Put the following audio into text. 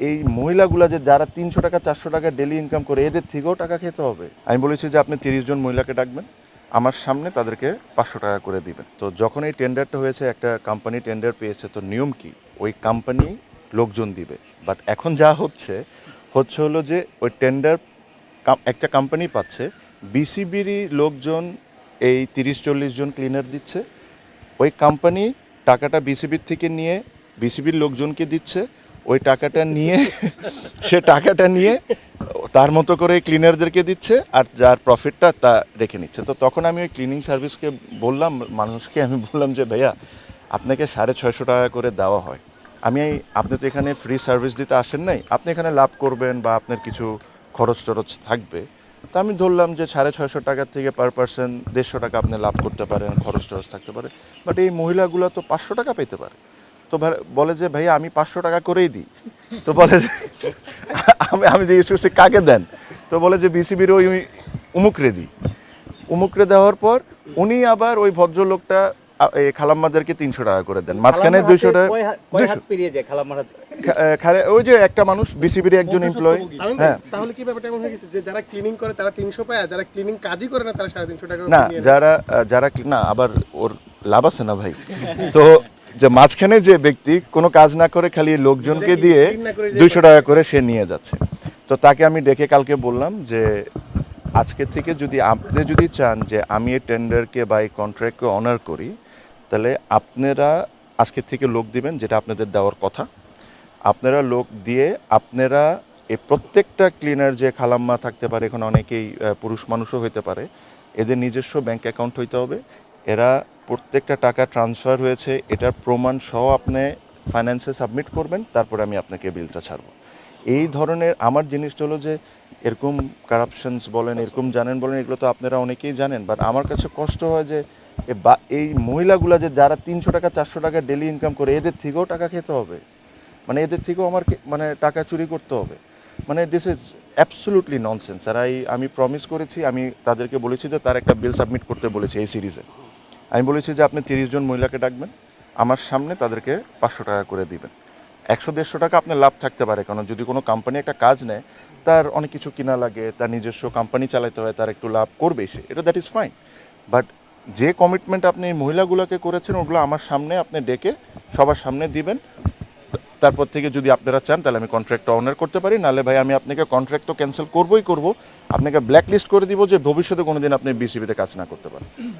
এই মহিলাগুলা যে যারা 300 টাকা 400 টাকা ডেলি ইনকাম করে এদের থেকেও টাকা খেতে হবে। আমি বলেছি যে আপনি 30 জন মহিলাকে ডাকবেন, আমার সামনে তাদেরকে 500 টাকা করে দিবেন। তো যখন এই টেন্ডারটা হয়েছে, একটা কোম্পানি টেন্ডার পেয়েছে, তো নিয়ম কি ওই কোম্পানি লোকজন দিবে। বাট এখন যা হচ্ছে হলো যে ওই টেন্ডার একটা কোম্পানি পাচ্ছে, বিসিবিরই লোকজন এই 30-40 জন ক্লিনার দিচ্ছে, ওই কোম্পানি টাকাটা বিসিবির থেকে নিয়ে বিসিবির লোকজনকে দিচ্ছে, ওই টাকাটা নিয়ে সে টাকাটা নিয়ে তার মতো করে ক্লিনারদেরকে দিচ্ছে, আর যার প্রফিটটা তা রেখে নিচ্ছে। তো তখন আমি ওই ক্লিনিং সার্ভিসকে বললাম, মানুষকে আমি বললাম যে ভাইয়া আপনাকে 650 টাকা করে দেওয়া হয়, আপনি তো এখানে ফ্রি সার্ভিস দিতে আসেন নাই, আপনি এখানে লাভ করবেন বা আপনার কিছু খরচ টরচ থাকবে। তো আমি ধরলাম যে 650 টাকার থেকে পার পার্সন 150 টাকা আপনি লাভ করতে পারেন, খরচ টরচ থাকতে পারে। বাট এই মহিলাগুলো তো 500 টাকা পেতে পারে। তো বলে যে ভাইয়া আমি 500 টাকা করেই দিই। তো বলে যে আমি জিজ্ঞেস করছি কাকে দেন, তো বলে যে বিসিবির ওই উমুকরে দিই। উমুকরে দেওয়ার পর উনি আবার ওই ভদ্রলোকটা খালাম্মাদেরকে 300 টাকা করে দেন, মাঝখানে 200 টাকা। ওই যে একটা মানুষ বিসিবির একজন এমপ্লয়ি। হ্যাঁ, তাহলে কি ব্যাপারটা এমন হয়ে গেছে যে যারা ক্লিনিং করে তারা 300 পায়, আর যারা ক্লিনিং কাজই করে না তারা 350 টাকা না, যারা না, আবার ওর লাভ আছে না ভাই। তো যে মাঝখানে যে ব্যক্তি কোনো কাজ না করে খালি লোকজনকে দিয়ে 200 টাকা করে সে নিয়ে যাচ্ছে। তো তাকে আমি ডেকে কালকে বললাম যে আজকে থেকে আপনি যদি চান যে আমি এই টেন্ডারকে বা এই কন্ট্রাক্টকে অনার করি, তাহলে আপনারা আজকে থেকে লোক দিবেন, যেটা আপনাদের দেওয়ার কথা। আপনারা লোক দিয়ে আপনারা এই প্রত্যেকটা ক্লিনার যে খালাম্মা থাকতে পারে, এখন অনেকেই পুরুষ মানুষও হইতে পারে, এদের নিজস্ব ব্যাংক অ্যাকাউন্ট হইতে হবে। এরা প্রত্যেকটা টাকা ট্রান্সফার হয়েছে এটার প্রমাণ সহ আপনি ফাইন্যান্সে সাবমিট করবেন, তারপরে আমি আপনাকে বিলটা ছাড়বো। এই ধরনের আমার জিনিসটা হলো যে এরকম কারাপশনস বলেন, এরকম জানেন বলেন, এগুলো তো আপনারা অনেকেই জানেন। বাট আমার কাছে কষ্ট হয় যে এই মহিলাগুলা যে যারা 300 টাকা 400 টাকা ডেলি ইনকাম করে এদের থেকেও টাকা খেতে হবে, মানে এদের থেকেও আমার মানে টাকা চুরি করতে হবে। মানে দিস ইজ অ্যাবসলুটলি ননসেন্স। আর আমি প্রমিস করেছি, আমি তাদেরকে বলেছি যে তার একটা বিল সাবমিট করতে বলেছি এই সিরিজে। আমি বলেছি যে আপনি 30 জন মহিলাকে ডাকবেন, আমার সামনে তাদেরকে 500 টাকা করে দিবেন। 100-150 টাকা আপনার লাভ থাকতে পারে, কারণ যদি কোনো কোম্পানি একটা কাজ নেয় তার অনেক কিছু কিনা লাগে, তার নিজস্ব কোম্পানি চালাতে হয়, তার একটু লাভ করবেই সে, এটা দ্যাট ইজ ফাইন। বাট যে কমিটমেন্ট আপনি এই মহিলাগুলোকে করেছেন ওগুলো আমার সামনে আপনি ডেকে সবার সামনে দিবেন। তারপর থেকে যদি আপনারা চান তাহলে আমি কন্ট্রাক্টটা অনার করতে পারি, নাহলে ভাই আমি আপনাকে কন্ট্রাক্ট তো ক্যান্সেল করবই করব, আপনাকে ব্ল্যাক লিস্ট করে দিব যে ভবিষ্যতে কোনোদিন আপনি বিসিবিতে কাজ না করতে পারেন।